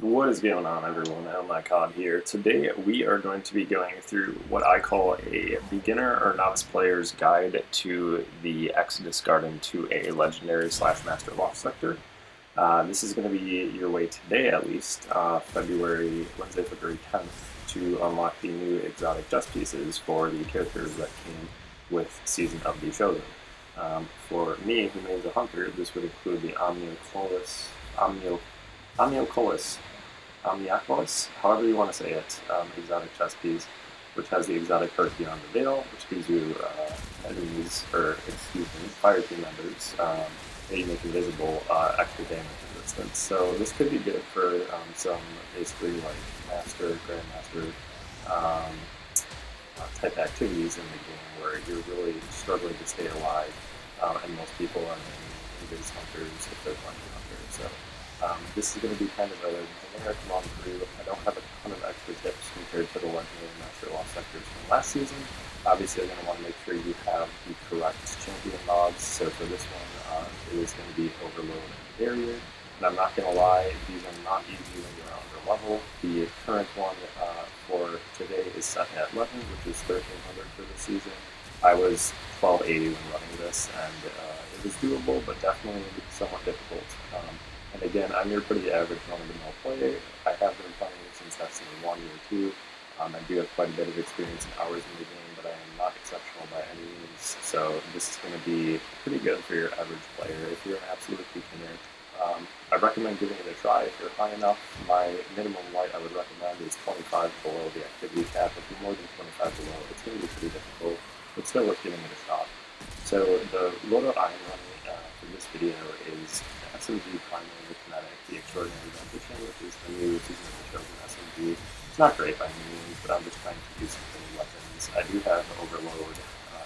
What is going on, everyone? Omycodd here. Today we are going to be going through what I call a beginner or novice player's guide to the Exodus Garden to a legendary / master lost sector. This is going to be your way today, at least, Wednesday, February 10th, to unlock the new exotic chess pieces for the characters that came with Season of the Chosen. For me, who names a hunter, this would include the Omycodd, Omycodd, however you want to say it, exotic chess piece, which has the exotic card Beyond the Veil, which gives you fire team members that you make invisible extra damage resistance. So this could be good for some basically like master, grandmaster um, type activities in the game where you're really struggling to stay alive, and most people are invis hunters if they're playing hunters. So this is going to be kind of a generic run through. I don't have a ton of extra tips compared to the legendary master lost sectors from last season. Obviously, you're going to want to make sure you have the correct champion mods. So for this one, it is going to be Overload and Barrier. And I'm not going to lie, these are not easy when you're under level. The current one for today is set at 11, which is 1300 for the season. I was 1280 when running this, and it was doable, but definitely somewhat difficult. And again, I'm your pretty average run-of-the-mill player. I have been playing since Destiny 1 or 2. I do have quite a bit of experience and hours in the game, but I am not exceptional by any means. So this is going to be pretty good for your average player. If you're an absolute beginner, I recommend giving it a try. If you're high enough, my minimum light I would recommend is 25 below the activity cap. If you're more than 25 below, it's going to be pretty difficult. It's still worth giving it a shot. So the loadout I'm running for this video is SMG Primary with Kinetic, the Extraordinary Rendition, which is the new Season of the Chosen SMG. It's not great by any means, but I'm just trying to do something with weapons. I do have Overload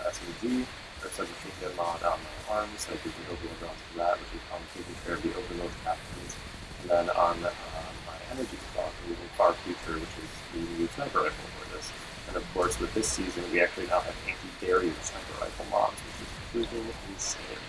SMG, or Submachine Gun mod on my arms. I gives me Overload rounds for that, which is on taking care of the Overload captains. And then on my energy block, I'm using Far Future, which is the new sniper rifle for this. And of course, with this season, we actually now have anti-barrier sniper rifle mods, which is freaking insane.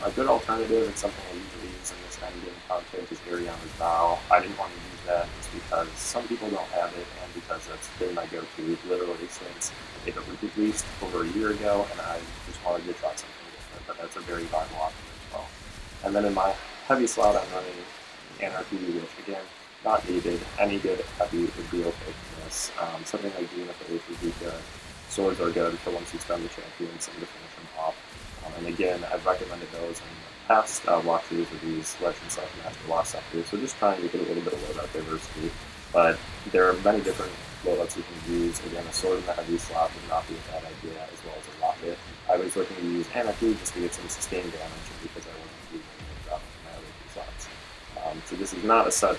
A good alternative and something I usually use in this endgame content is Ariana's Vow. I didn't want to use that just because some people don't have it, and because that's been my go-to literally since it was released over a year ago, and I just wanted to try something different, but that's a very viable option as well. And then in my heavy slot, I'm running Anarchy, which again, not needed. Any good heavy would be okay for this. Something like Zenith would be good. Swords are good for once you stun the champions and to finish them off. And again, I've recommended those in past walkthroughs of these Legends / Master Lost sectors, so just trying to get a little bit of loadout diversity. But there are many different loadouts you can use. Again, a sword in the heavy slot would not be a bad idea, as well as a rocket. I was looking to use Anarchy just to get some sustained damage, because I wasn't using it out of my other two slots. So this is not a set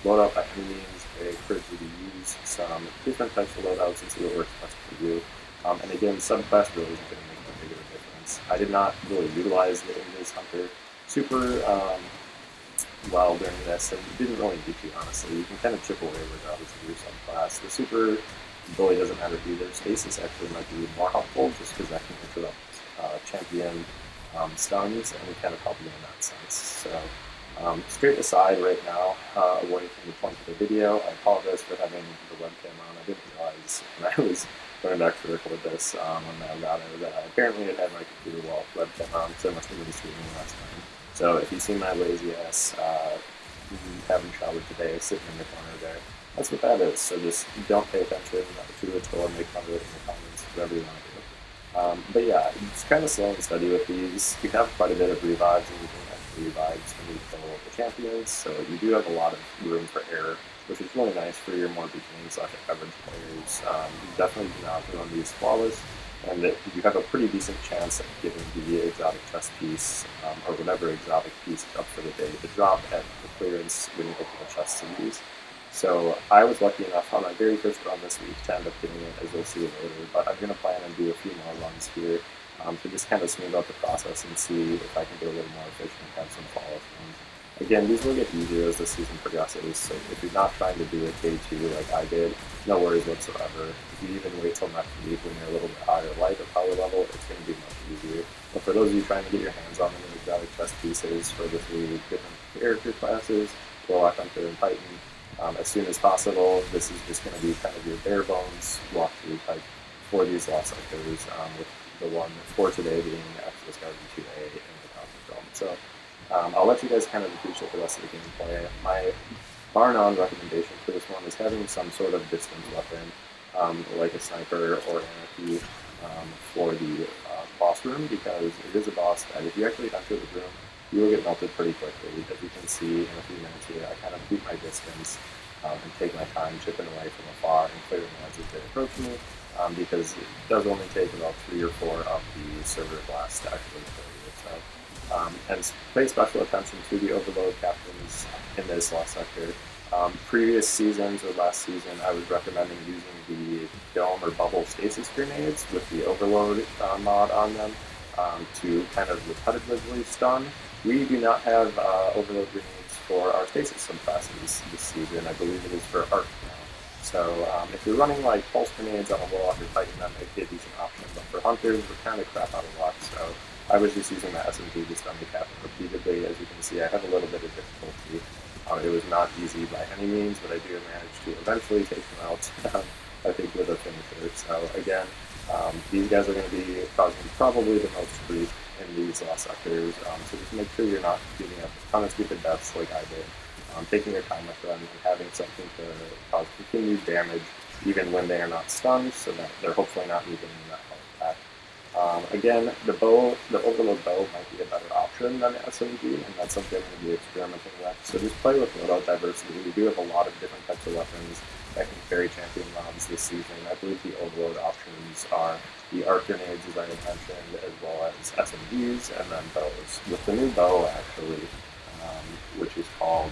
loadout by any means. I encourage you to use some different types of loadouts and see what works best for you. And again, subclass really isn't going to make a big of a difference. I did not really utilize the Invis Hunter super well during this, and didn't really need to, honestly. You can kind of chip away regardless of your subclass. The super really doesn't matter either. Stasis actually might be more helpful, just because that can interrupt champion stuns and kind of help you in that sense. So straight aside right now, away from the point of the video, I apologize for having the webcam on. I didn't realize when I was going back to record this on my Elgato that apparently it had my computer wall webcam on, so I must have been streaming last time. So if you see my lazy ass haven't showered today sitting in the corner there, that's what that is. So just don't pay attention to it or make fun of it in the comments, whatever you want to do. But yeah, it's kind of slow and steady with these. You have quite a bit of revives, and you can have revives when you kill the champions, so you do have a lot of room for error, which is really nice for your more beginning / average players. You definitely do not run these flawless, and you have a pretty decent chance of getting the exotic chess piece, or whatever exotic piece is up for the day, to drop at the clearance when you open the chests to these. So I was lucky enough on my very first run this week to end up getting it, as you'll see later, but I'm going to plan and do a few more runs here to just kind of smooth out the process and see if I can get a little more efficient and have some flawless runs. Again, these will get easier as the season progresses, so if you're not trying to do it day 2 like I did, no worries whatsoever. If you even wait till next week when you're a little bit higher light or power level, it's going to be much easier. But for those of you trying to get your hands on the exotic chess pieces for the 3 different character classes, Warlock, Hunter, and Titan, as soon as possible. This is just going to be kind of your bare bones walkthrough type for these lost sectors, with the one for today being Exodus Garden 2A in the Cosmic Realm. So I'll let you guys kind of appreciate the rest of the gameplay. My bar none recommendation for this one is having some sort of distance weapon, like a sniper or anarchy, for the boss room, because it is a boss that if you actually enter the room, you will get melted pretty quickly. As you can see in a few minutes here, I kind of keep my distance and take my time chipping away from afar and clearing the ones as they approach me, because it does only take about 3 or 4 of the server blasts to actually kill you. So, and pay special attention to the overload captains in this lost sector. Previous seasons or last season, I was recommending using the dome or bubble stasis grenades with the overload mod on them to kind of repetitively stun. We do not have overload grenades for our stasis subclasses this season. I believe it is for Arc now. So if you're running like pulse grenades on a Warlock or Titan, that might be a decent option. But for Hunters, we're kind of crap out of luck. So I was just using the SMG to stun the captain repeatedly. As you can see, I have a little bit of difficulty. It was not easy by any means, but I do manage to eventually take them out, I think, with a finisher. So again, these guys are going to be causing probably the most grief in these lost sectors, so just make sure you're not giving up a ton of stupid deaths like I did, taking your time with them and having something to cause continued damage even when they are not stunned, so that they're hopefully not moving in that health pack. Again, the overload bow might be a better option than the SMG, and that's something I'm going to be experimenting with. So just play with loadout diversity. We do have a lot of different types of weapons that can carry champion mobs this season. I believe the overload options are the arc grenades, as I had mentioned, as well as SMGs, and then bows. With the new bow, actually, which is called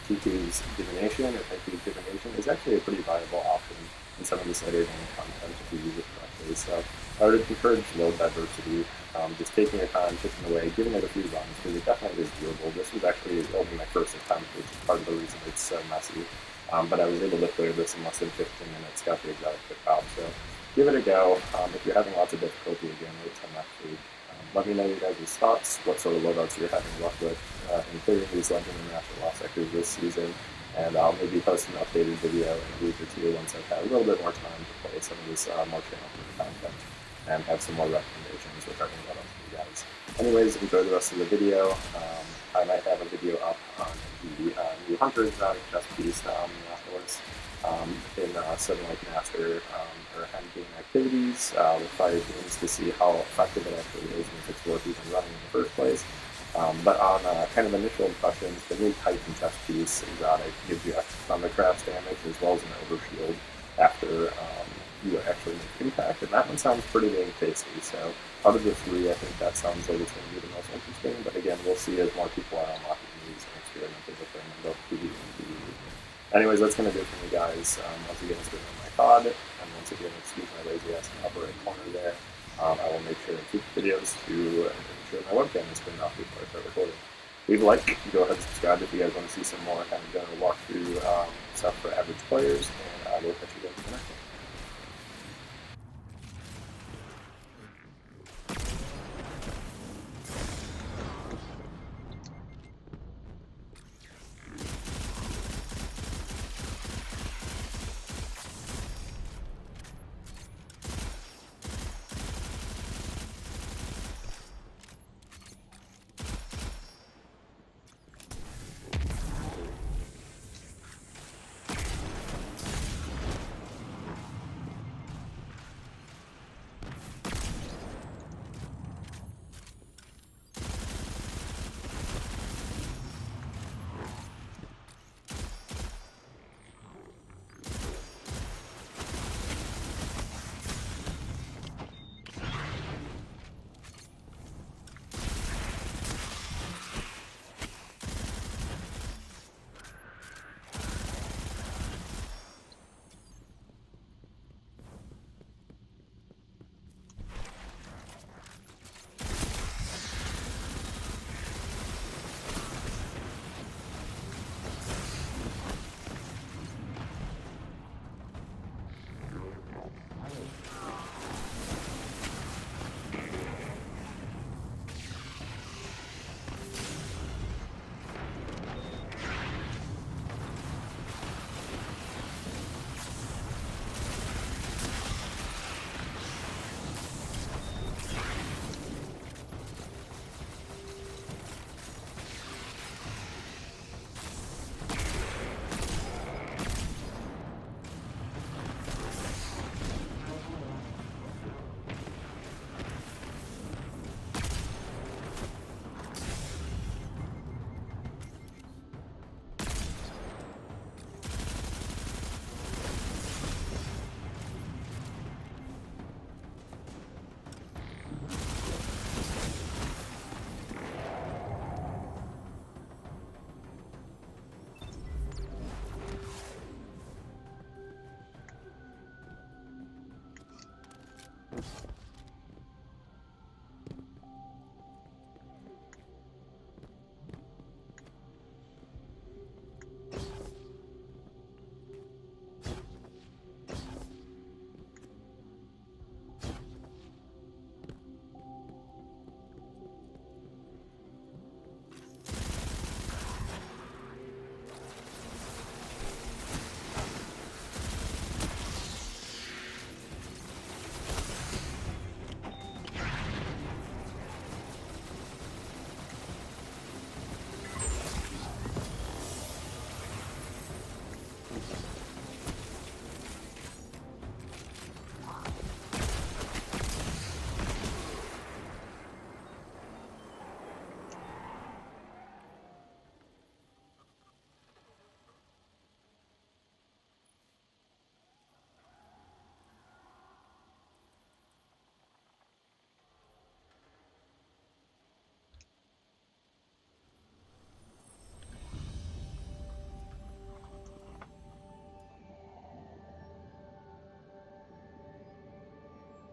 Kiku's Divination, or Kiku's Divination, is actually a pretty viable option in some of this later game content if you use it correctly. So I would encourage load diversity, just taking your time, chipping away, giving it a few runs, because it definitely is doable. This was actually only my first attempt, which is part of the reason it's so messy. But I was able to clear this in less than 15 minutes, got the exotic pick out. So give it a go. If you're having lots of difficulty again, wait till next week. Let me know your guys' thoughts, what sort of loadouts you're having luck with in clearing these Legend and Master Lost sectors this season. And I'll maybe post an updated video in a week or two once I've had a little bit more time to play some of this more challenging content and have some more recommendations regarding loadouts for you guys. Anyways, enjoy the rest of the video. I might have a video up on the new Hunter exotic chest piece afterwards in Seven Lake Master or Hand Game activities with fire teams to see how effective it actually is and if it's worth even running in the first place. But on kind of initial impressions, the new Titan chest piece exotic gives you extra thundercraft damage as well as an overshield after you actually make impact, and that one sounds pretty dang tasty. So out of the 3, I think that sounds like it's going to be the most interesting, but again, we'll see as more people are unlocking these and experimenting with them in both PvE and PvE. Anyways, that's going to do it for me, guys. Once again, it's been Omycodd, and once again, excuse my lazy ass in the upper right corner there. I will make sure to keep videos to ensure my webcam is turned off before I start recording. Leave a like, go ahead and subscribe if you guys want to see some more kind of general walkthrough stuff for average players, and I will catch you guys in the next one.